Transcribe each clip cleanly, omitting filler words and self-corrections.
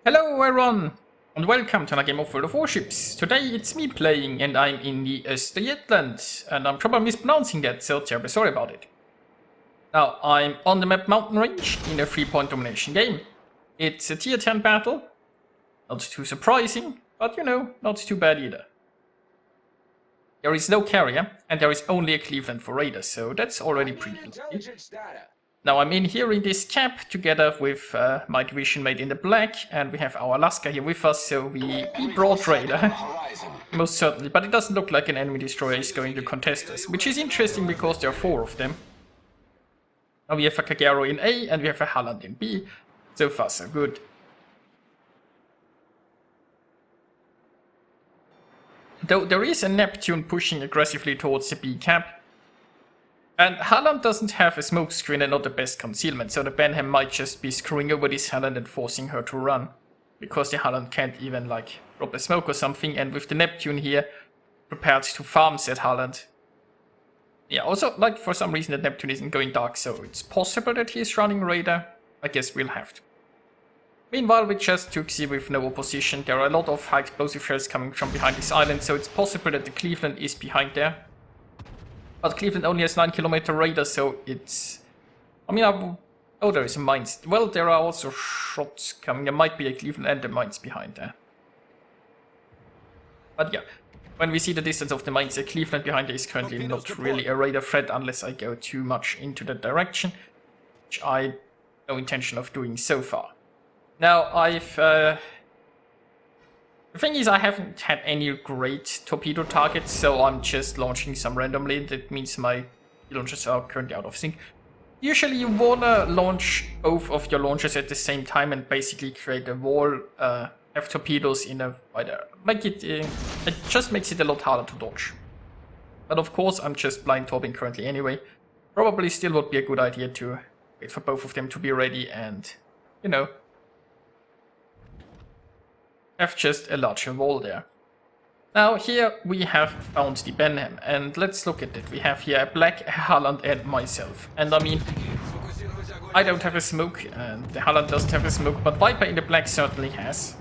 Hello everyone, and welcome to another game of World of Warships. Today it's me playing, and I'm in the Östergötland, and I'm probably mispronouncing that, so terribly sorry about it. Now, I'm on the map Mountain Range in a 3-point domination game. It's a tier 10 battle, not too surprising, but you know, not too bad either. There is no carrier, and there is only a Cleveland for raiders, so that's already pretty good. Now I'm in here in this cap together with my division mate in the black, and we have our Alaska here with us, so we brought raider, most certainly, but it doesn't look like an enemy destroyer is going to contest us, which is interesting because there are 4 of them. Now we have a Kagero in A, and we have a Halland in B, so far so good. Though there is a Neptune pushing aggressively towards the B cap, and Halland doesn't have a smoke screen and not the best concealment, so the Benham might just be screwing over this Halland and forcing her to run. Because the Halland can't even like drop a smoke or something, and with the Neptune here prepared to farm said Halland. Yeah, also like for some reason the Neptune isn't going dark, so it's possible that he's running radar. I guess we'll have to. Meanwhile, we just took C with no opposition. There are a lot of high explosive shells coming from behind this island, so it's possible that the Cleveland is behind there. But Cleveland only has 9-kilometer radar, so it's... I mean, oh, there is a mines. Well, there are also shots coming. There might be a Cleveland and the mines behind there. But yeah, when we see the distance of the mines, a Cleveland behind there is currently not really a radar threat unless I go too much into that direction, which I have no intention of doing so far. Now, the thing is, I haven't had any great torpedo targets, so I'm just launching some randomly. That means my launchers are currently out of sync. Usually you wanna launch both of your launchers at the same time and basically create a wall, have torpedoes in a wider... it just makes it a lot harder to dodge. But of course, I'm just blind torping currently anyway. Probably still would be a good idea to wait for both of them to be ready and, you know, have just a larger wall there. Now here we have found the Benham, and let's look at it. We have here a black, a Halland and myself. And I mean, I don't have a smoke and the Halland doesn't have a smoke, but Viper in the black certainly has.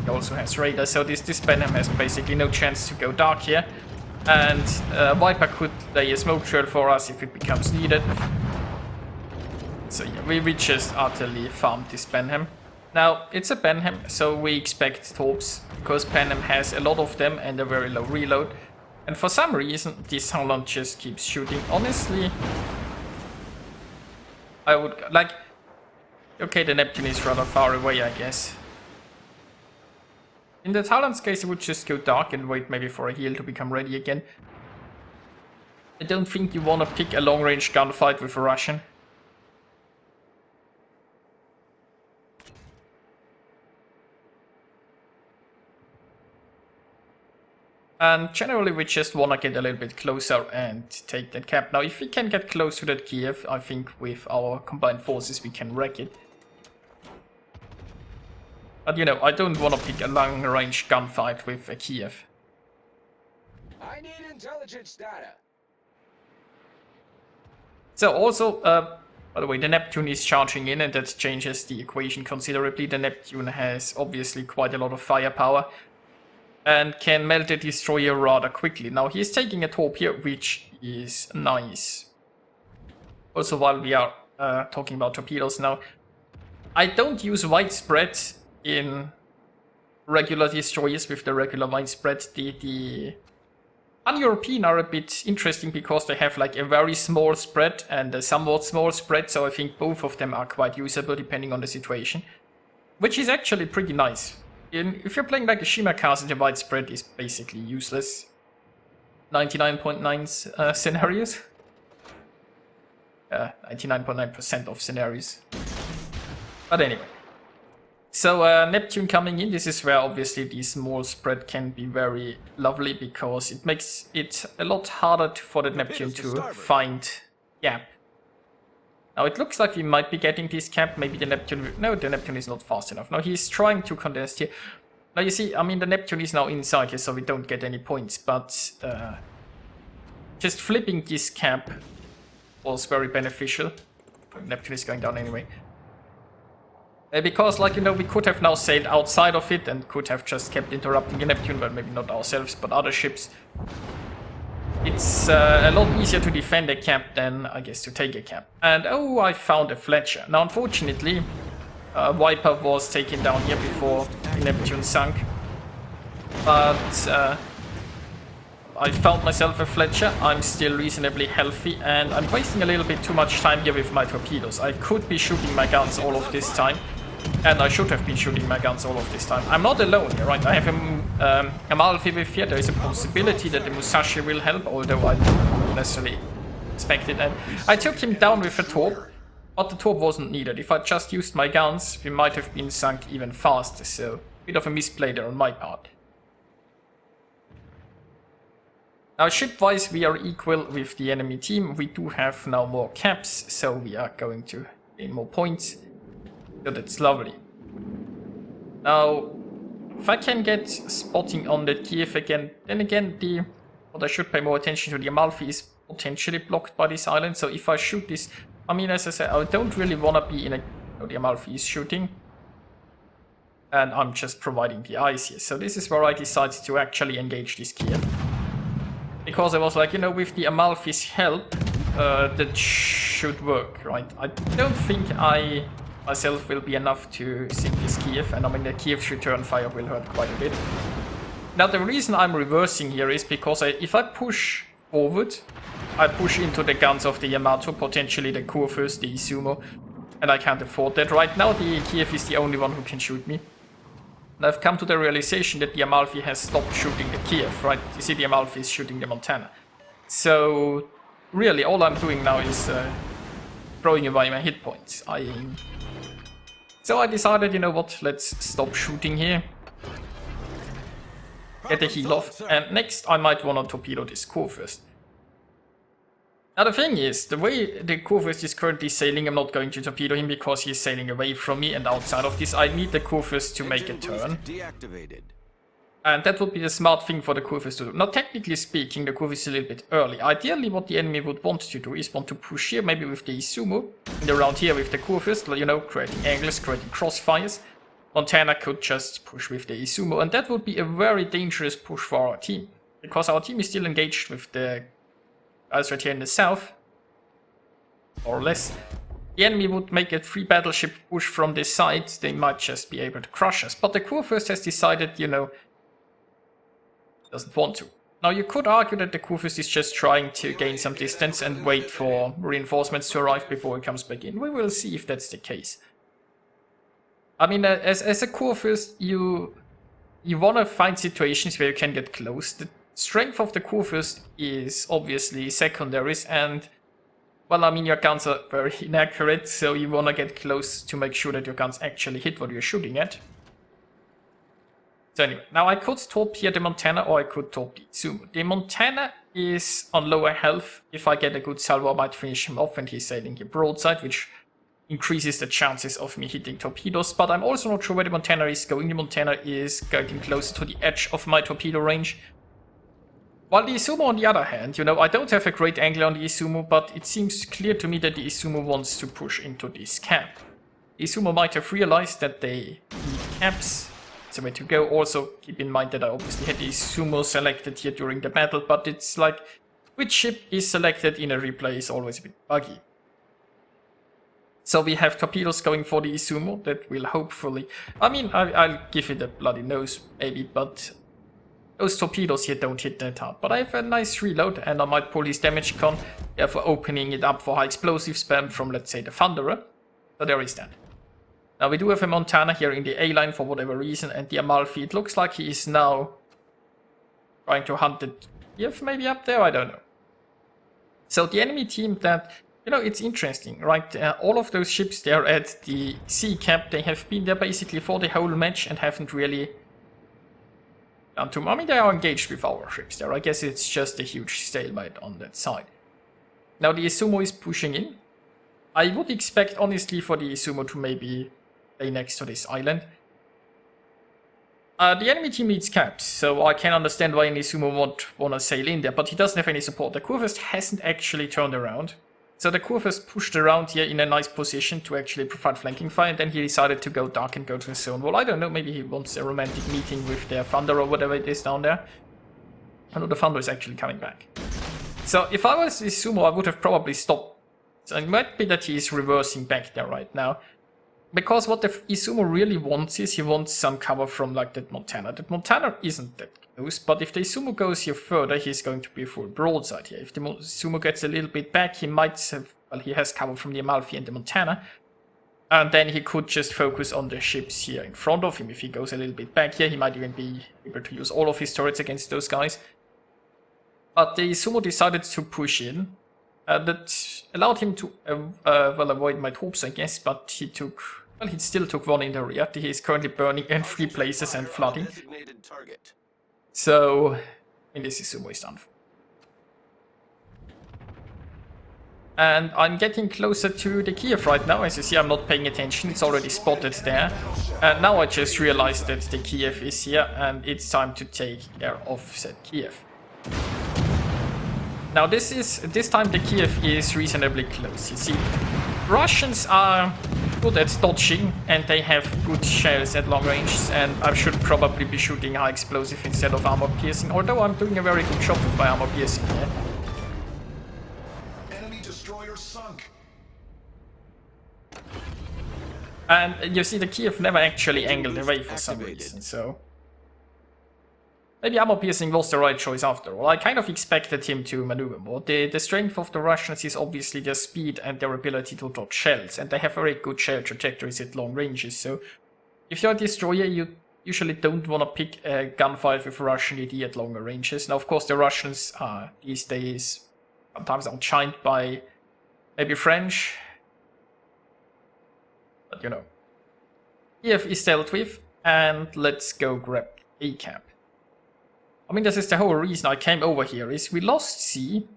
He also has radar, so this Benham has basically no chance to go dark here. And Viper could lay a smoke trail for us if it becomes needed. So yeah, we just utterly farmed this Benham. Now, it's a Benham, so we expect torps, because Benham has a lot of them and a very low reload. And for some reason, this Halland just keeps shooting. Honestly, I would, like... Okay, the Neptune is rather far away, I guess. In the Halland's case, I would just go dark and wait maybe for a heal to become ready again. I don't think you want to pick a long-range gunfight with a Russian. And generally we just wanna get a little bit closer and take that cap. Now if we can get close to that Kiev, I think with our combined forces we can wreck it. But you know, I don't wanna pick a long range gunfight with a Kiev. I need intelligence data. So also, by the way, the Neptune is charging in, and that changes the equation considerably. The Neptune has obviously quite a lot of firepower and can melt a destroyer rather quickly. Now he's taking a torp here, which is nice. Also, while we are talking about torpedoes now, I don't use widespread in regular destroyers with the regular widespread. The un-European are a bit interesting because they have like a very small spread and a somewhat small spread, so I think both of them are quite usable depending on the situation, which is actually pretty nice. If you're playing like a Shima cast, the widespread is basically useless. 99.9 scenarios. 99.9% of scenarios. But anyway. So Neptune coming in, this is where obviously the small spread can be very lovely, because it makes it a lot harder for the Neptune to find gap. Now it looks like we might be getting this cap, maybe the Neptune... No, the Neptune is not fast enough. Now he's trying to contest here. Now you see, I mean the Neptune is now inside here, so we don't get any points, but just flipping this cap was very beneficial. Neptune is going down anyway. Because, like, you know, we could have now sailed outside of it and could have just kept interrupting the Neptune, but maybe not ourselves, but other ships. It's a lot easier to defend a cap than, I guess, to take a cap. And, oh, I found a Fletcher. Now, unfortunately, Viper was taken down here before the Neptune sunk. But I found myself a Fletcher. I'm still reasonably healthy, and I'm wasting a little bit too much time here with my torpedoes. I could be shooting my guns all of this time, and I should have been shooting my guns all of this time. I'm not alone here, right? I have a Malfi with here. There is a possibility that the Musashi will help, although I don't necessarily expect it. And I took him down with a torp, but the torp wasn't needed. If I just used my guns, we might have been sunk even faster, so a bit of a misplay there on my part. Now, ship-wise, we are equal with the enemy team. We do have now more caps, so we are going to gain more points. So that's lovely. Now, if I can get spotting on that Kiev again, then again, what I should pay more attention to, the Amalfi is potentially blocked by this island. So if I shoot this, I mean, as I said, I don't really want to be in a... Oh, the Amalfi is shooting. And I'm just providing the eyes here. So this is where I decided to actually engage this Kiev. Because I was like, you know, with the Amalfi's help, that should work, right? I don't think I myself will be enough to sink this Kiev, and I mean the Kiev's return fire will hurt quite a bit. Now the reason I'm reversing here is because if I push forward, I push into the guns of the Yamato, potentially the Kurfürst, the Izumo, and I can't afford that. Right now the Kiev is the only one who can shoot me. And I've come to the realization that the Amalfi has stopped shooting the Kiev, right? You see the Amalfi is shooting the Montana. So, really, all I'm doing now is throwing away my hit points. So I decided, you know what, let's stop shooting here. Get a heal off, and next I might want to torpedo this Kurfürst. Now the thing is, the way the Kurfürst is currently sailing, I'm not going to torpedo him because he's sailing away from me, and outside of this I need the Kurfürst to make a turn. And that would be the smart thing for the Kurfürst to do. Now technically speaking, the Kurfürst is a little bit early. Ideally what the enemy would want to do is want to push here, maybe with the Izumo, and around here with the Kurfürst, you know, creating angles, creating crossfires. Montana could just push with the Izumo, and that would be a very dangerous push for our team. Because our team is still engaged with the guys right here in the south, or less. The enemy would make a free battleship push from this side, they might just be able to crush us. But the Kurfürst has decided, you know, doesn't want to. Now you could argue that the Kurfürst is just trying to gain some distance and wait for reinforcements to arrive before he comes back in. We will see if that's the case. I mean, as a Kurfürst, you want to find situations where you can get close. The strength of the Kurfürst is obviously secondaries, and, well, I mean, your guns are very inaccurate, so you want to get close to make sure that your guns actually hit what you're shooting at. So anyway, now I could torp here the Montana, or I could torp the Izumo. The Montana is on lower health. If I get a good salvo, I might finish him off, and he's sailing here broadside, which increases the chances of me hitting torpedoes. But I'm also not sure where the Montana is going. The Montana is getting closer to the edge of my torpedo range. While the Izumo, on the other hand, you know, I don't have a great angle on the Izumo, but it seems clear to me that the Izumo wants to push into this cap. The Izumo might have realized that they need caps. It's a way to go. Also, keep in mind that I obviously had the Izumo selected here during the battle, but it's like, which ship is selected in a replay is always a bit buggy. So we have torpedoes going for the Izumo that will hopefully... I mean, I'll give it a bloody nose, maybe, but those torpedoes here don't hit that hard. But I have a nice reload, and I might pull his damage con, therefore opening it up for high explosive spam from, let's say, the Thunderer. So there is that. Now we do have a Montana here in the A-line for whatever reason, and the Amalfi, it looks like he is now trying to hunt the Kiev maybe up there, I don't know. So the enemy team that... You know, it's interesting, right? All of those ships there at the sea cap, they have been there basically for the whole match and haven't really done too much. I mean, they are engaged with our ships there. I guess it's just a huge stalemate on that side. Now the Izumo is pushing in. I would expect, honestly, for the Izumo to maybe lay next to this island. The enemy team needs caps, so I can understand why an Izumo won't want to sail in there, but he doesn't have any support. The Kurfürst hasn't actually turned around. So the Kurfürst pushed around here in a nice position to actually provide flanking fire, and then he decided to go dark and go to the zone wall. I don't know, maybe he wants a romantic meeting with their Thunder or whatever it is down there. I know the Thunder is actually coming back. So if I was this sumo, I would have probably stopped. So it might be that he is reversing back there right now. Because what the Izumo really wants is he wants some cover from like that Montana. That Montana isn't that close, but if the Izumo goes here further, he's going to be a full broadside here. If the Izumo gets a little bit back, he might have, well, he has cover from the Amalfi and the Montana. And then he could just focus on the ships here in front of him. If he goes a little bit back here, he might even be able to use all of his turrets against those guys. But the Izumo decided to push in. That allowed him to well, avoid my troops, I guess, but he still took one in the rear. He is currently burning in 3 places and flooding. So, I mean, this Izumo is done for. And I'm getting closer to the Kiev right now. As you see, I'm not paying attention. It's already spotted there. And now I just realized that the Kiev is here, and it's time to take care of said Kiev. Now this time the Kiev is reasonably close. You see, Russians are good at dodging and they have good shells at long ranges, and I should probably be shooting high explosive instead of armor piercing, although I'm doing a very good job with my armor piercing here. Enemy destroyer sunk. And you see, the Kiev never actually angled away for some reason, so maybe armor piercing was the right choice after all. I kind of expected him to maneuver more. The strength of the Russians is obviously their speed and their ability to dodge shells, and they have very good shell trajectories at long ranges, so if you're a destroyer, you usually don't want to pick a gunfight with a Russian AD at longer ranges. Now, of course, the Russians are these days sometimes outshined by maybe French, but you know. Kiev is dealt with, and let's go grab a camp. I mean, this is the whole reason I came over here, is we lost C,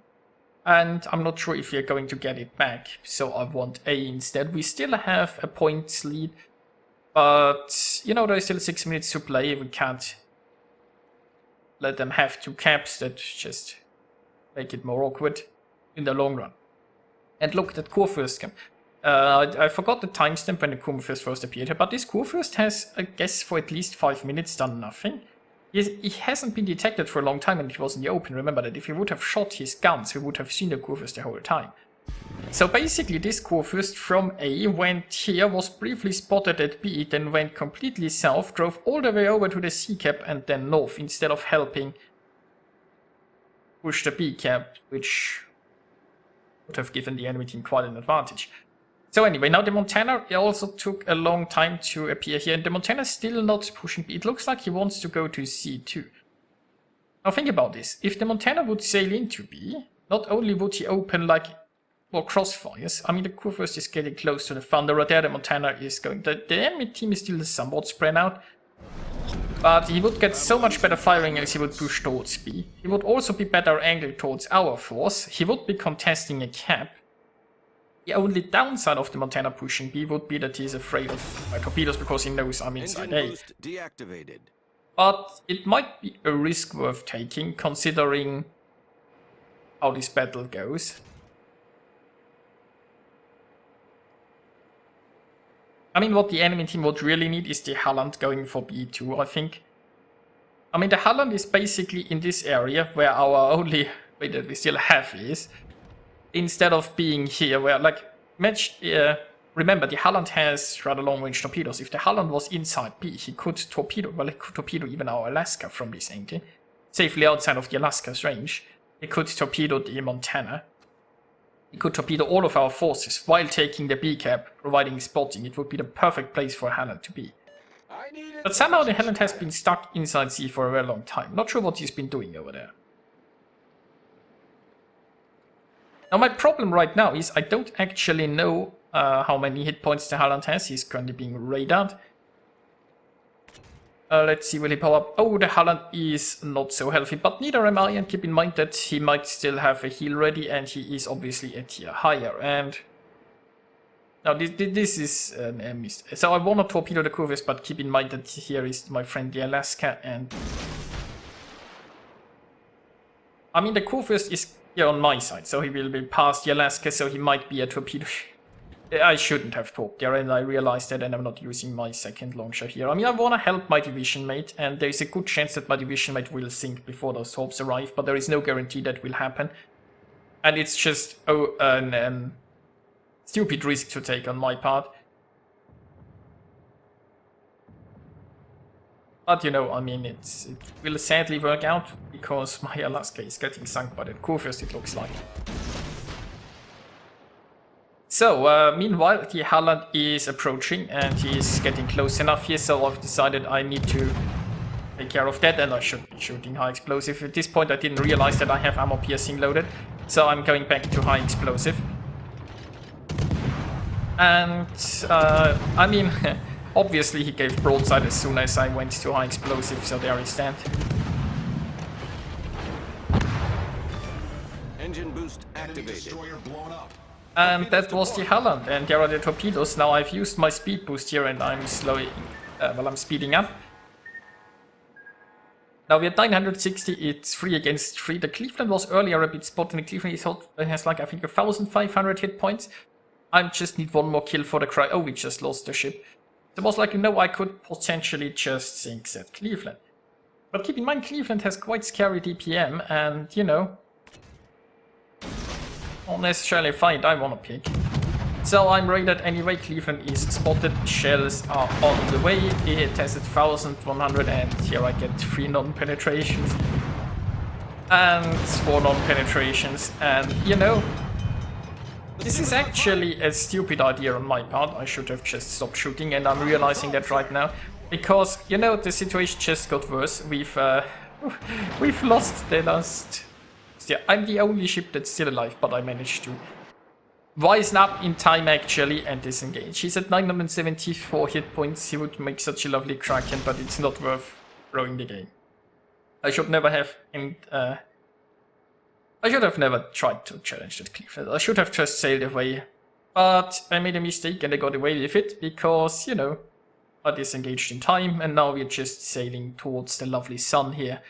and I'm not sure if we're going to get it back, so I want A instead. We still have a points lead, but, you know, there's still 6 minutes to play. We can't let them have 2 caps. That just make it more awkward in the long run. And look, that Kurfürst camp. I forgot the timestamp when the Kurfürst first appeared here, but this Kurfürst has, I guess, for at least 5 minutes done nothing. He hasn't been detected for a long time and he was in the open. Remember that if he would have shot his guns, we would have seen the Kurfürst the whole time. So basically this Kurfürst from A went here, was briefly spotted at B, then went completely south, drove all the way over to the C cap and then north, instead of helping push the B cap, which would have given the enemy team quite an advantage. So anyway, now the Montana also took a long time to appear here, and the Montana is still not pushing B. It looks like he wants to go to C2. Now think about this. If the Montana would sail into B, not only would he open like more crossfires, I mean the Kurfürst is getting close to the Thunderer there, the Montana is going... The enemy team is still somewhat spread out, but he would get so much better firing as he would push towards B. He would also be better angled towards our force. He would be contesting a cap. The only downside of the Montana pushing B would be that he's afraid of my torpedoes because he knows I'm inside A. Deactivated. But it might be a risk worth taking, considering how this battle goes. I mean, what the enemy team would really need is the Halland going for B2, I think. I mean, the Halland is basically in this area where our only way that we still have is, instead of being here where, like, remember, the Halland has rather long-range torpedoes. If the Halland was inside B, he could torpedo, well, he could torpedo even our Alaska from this angle, safely outside of the Alaska's range. He could torpedo the Montana. He could torpedo all of our forces while taking the B cap, providing spotting. It would be the perfect place for Halland to be. But somehow the Halland has been stuck inside C for a very long time. Not sure what he's been doing over there. Now my problem right now is I don't actually know how many hit points the Halland has. He's currently being radared. Let's see, will he power up? Oh, the Halland is not so healthy, but neither am I, and keep in mind that he might still have a heal ready, and he is obviously a tier higher, and... Now this is a miss. So I want to torpedo the Kurfürst, but keep in mind that here is my friend the Alaska, and... I mean, the Kurfürst is here on my side, so he will be past the Alaska, so he might be a torpedo. I shouldn't have talked there, and I realized that, and I'm not using my second launcher here. I mean, I want to help my division mate, and there's a good chance that my division mate will sink before those hopes arrive, but there is no guarantee that will happen. And it's just an stupid risk to take on my part. But you know, I mean, it will sadly work out, because my Alaska is getting sunk by that Kurfürst, it looks like. So, meanwhile, the Halland is approaching, and he's getting close enough here, so I've decided I need to take care of that, and I should be shooting high explosive. At this point, I didn't realize that I have armor piercing loaded, so I'm going back to high explosive. And, I mean, obviously he gave broadside as soon as I went to high explosive, so there is that. Engine boost activated. Destroyer blown up. And that was the Halland, and there are the torpedoes. Now I've used my speed boost here, and I'm slowing, I'm speeding up. Now we're at 960, it's 3 against 3. The Cleveland was earlier a bit spotted, and the Cleveland has like, I think, 1,500 hit points. I just need one more kill for the cry. Oh, we just lost the ship. It was like, you know, I could potentially just sink that Cleveland. But keep in mind, Cleveland has quite scary DPM, and, you know, not necessarily a fight I want to pick. So I'm raided anyway. Cleveland is spotted. Shells are on the way. It has 1,100, and here I get 3 non-penetrations. And 4 non-penetrations. And, you know, this is actually a stupid idea on my part. I should have just stopped shooting, and I'm realizing that right now. Because, you know, the situation just got worse. We've lost the last... Yeah, I'm the only ship that's still alive, but I managed to wisen up in time actually and disengage. He's at 974 hit points. He would make such a lovely Kraken, but it's not worth throwing the game. I should never have never tried to challenge that Cleveland. I should have just sailed away. But I made a mistake and I got away with it because, you know, I disengaged in time, and now we're just sailing towards the lovely sun here.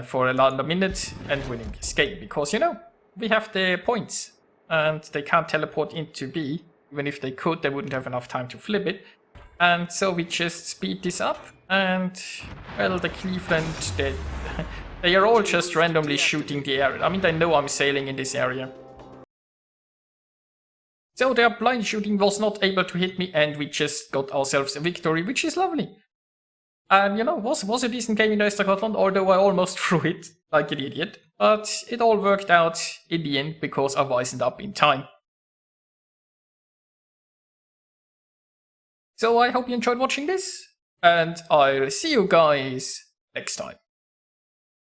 For another minute and winning this game, because, you know, we have the points and they can't teleport into B. Even if they could, they wouldn't have enough time to flip it. And so we just speed this up, and, well, the Cleveland, they are all just randomly shooting the area. I mean, they know I'm sailing in this area. So their blind shooting was not able to hit me, and we just got ourselves a victory, which is lovely. And, you know, was a decent game in Östergötland, although I almost threw it like an idiot. But it all worked out in the end because I wisened up in time. So I hope you enjoyed watching this, and I'll see you guys next time.